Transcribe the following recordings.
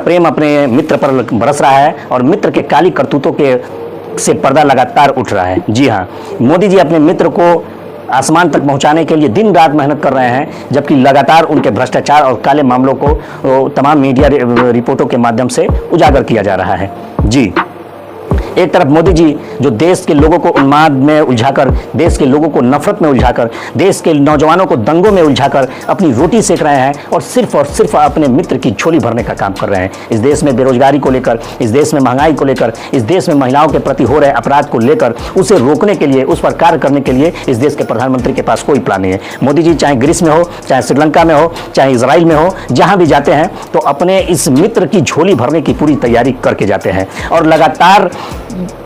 प्रेम अपने मित्र पर बरस रहा है और मित्र के काली करतूतों के से पर्दा लगातार उठ रहा है। जी हाँ, मोदी जी अपने मित्र को आसमान तक पहुंचाने के लिए दिन रात मेहनत कर रहे हैं, जबकि लगातार उनके भ्रष्टाचार और काले मामलों को तमाम मीडिया रिपोर्टों के माध्यम से उजागर किया जा रहा है। जी, एक तरफ मोदी जी जो देश के लोगों को उन्माद में उलझाकर, देश के लोगों को नफरत में उलझाकर, देश के नौजवानों को दंगों में उलझाकर अपनी रोटी सेक रहे हैं और सिर्फ अपने मित्र की झोली भरने का काम कर रहे हैं। इस देश में बेरोजगारी को लेकर, इस देश में महंगाई को लेकर, इस देश में महिलाओं के प्रति हो रहे अपराध को लेकर उसे रोकने के लिए, उस पर कार्य करने के लिए इस देश के प्रधानमंत्री के पास कोई प्लान नहीं है। मोदी जी चाहे ग्रीस में हो, चाहे श्रीलंका में हो, चाहे इजराइल में हो, जहां भी जाते हैं तो अपने इस मित्र की झोली भरने की पूरी तैयारी करके जाते हैं और लगातार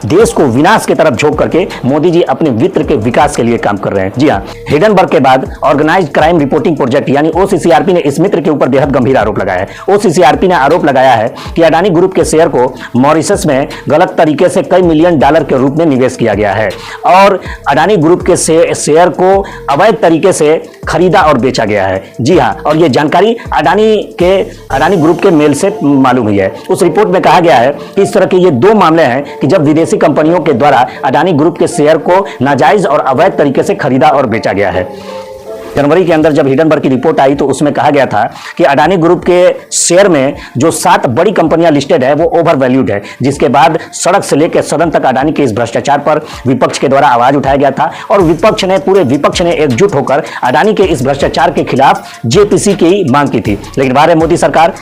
देश को विनाश की तरफ झोंक करके मोदी जी अपने मित्र के विकास के लिए काम कर रहे हैं। जी हाँ, हिडनबर्ग के बाद ऑर्गेनाइज्ड क्राइम रिपोर्टिंग प्रोजेक्ट यानी ओसीसीआरपी ने इस मित्र के ऊपर बेहद गंभीर आरोप लगाया है। ओसीसीआरपी ने आरोप लगाया है कि अडानी ग्रुप के शेयर को मॉरिशस में गलत तरीके से कई मिलियन डॉलर के रूप में निवेश किया गया है और अडानी ग्रुप के शेयर को अवैध तरीके से खरीदा और बेचा गया है। जी हाँ, और यह जानकारी अडानी ग्रुप के मेल से मालूम हुई है। उस रिपोर्ट में कहा गया है कि इस तरह के ये दो मामले हैं कि जब विदेशी कंपनियों के द्वारा अडानी ग्रुप के शेयर को नाजायज और अवैध तरीके से खरीदा और बेचा गया है। जनवरी के अंदर जब हिडनबर्ग की रिपोर्ट आई तो उसमें कहा गया था कि अडानी ग्रुप के शेयर में जो 7 बड़ी कंपनियां लिस्टेड है वो ओवर वैल्यूड है, जिसके बाद सड़क से लेकर सदन तक अडानी के इस भ्रष्टाचार पर विपक्ष के द्वारा आवाज उठाया गया था और पूरे विपक्ष ने एकजुट होकर अडानी के इस भ्रष्टाचार के खिलाफ जेपीसी की मांग की थी। लेकिन बाहर मोदी सरकार,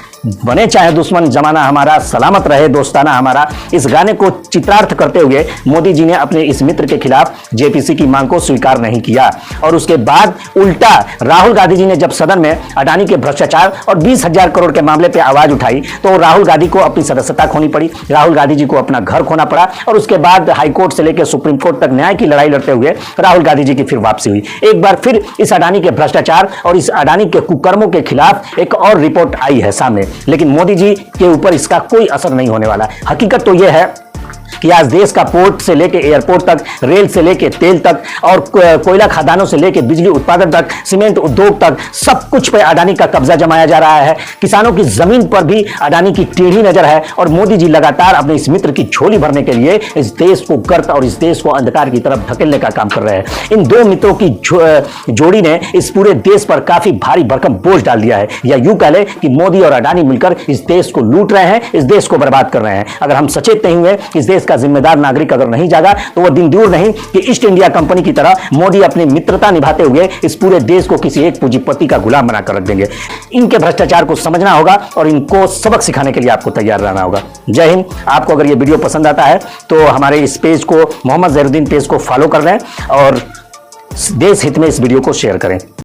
बने चाहे दुश्मन जमाना हमारा, सलामत रहे दोस्ताना हमारा, इस गाने को चित्रार्थ करते हुए मोदी जी ने अपने इस मित्र के खिलाफ जेपीसी की मांग को स्वीकार नहीं किया और उसके बाद उल्टा राहुल गांधी जी ने जब सदन में अडानी के भ्रष्टाचार और 20,000 करोड़ के मामले पे आवाज उठाई तो राहुल गांधी को अपनी सदस्यता खोनी पड़ी, राहुल गांधी जी को अपना घर खोना पड़ा और उसके बाद हाईकोर्ट से लेकर सुप्रीम कोर्ट तक न्याय की लड़ाई लड़ते हुए राहुल गांधी जी की फिर वापसी हुई। एक बार फिर इस अडानी के भ्रष्टाचार और इस अडानी के कुकर्मों के खिलाफ एक और रिपोर्ट आई है सामने, लेकिन मोदी जी के ऊपर इसका कोई असर नहीं होने वाला। हकीकत तो यह है कि आज देश का पोर्ट से लेके एयरपोर्ट तक, रेल से लेके तेल तक और कोयला खदानों से लेके बिजली उत्पादन तक, सीमेंट उद्योग तक, सब कुछ पे अडानी का कब्जा जमाया जा रहा है। किसानों की जमीन पर भी अडानी की टेढ़ी नजर है और मोदी जी लगातार अपने इस मित्र की झोली भरने के लिए इस देश को गर्त और इस देश को अंधकार की तरफ धकेलने का काम कर रहे हैं। इन दो मित्रों की जोड़ी ने इस पूरे देश पर काफी भारी भरकम बोझ डाल दिया है, या यूं कह ले कि मोदी और अडानी मिलकर इस देश को लूट रहे हैं, इस देश को बर्बाद कर रहे हैं। अगर हम सचेत नहीं हुए, इस देश का जिम्मेदार नागरिक अगर नहीं जागा तो वह दिन दूर नहीं कि ईस्ट इंडिया कंपनी की तरह मोदी अपनी मित्रता निभाते हुए इस पूरे देश को किसी एक पूंजीपति का गुलाम बनाकर रख देंगे। इनके भ्रष्टाचार को समझना होगा और इनको सबक सिखाने के लिए आपको तैयार रहना होगा। जय हिंद। आपको अगर यह वीडियो पसंद आता है तो हमारे इस पेज को, मोहम्मद जहीरुद्दीन पेज को फॉलो कर लें और देश हित में इस वीडियो को शेयर करें।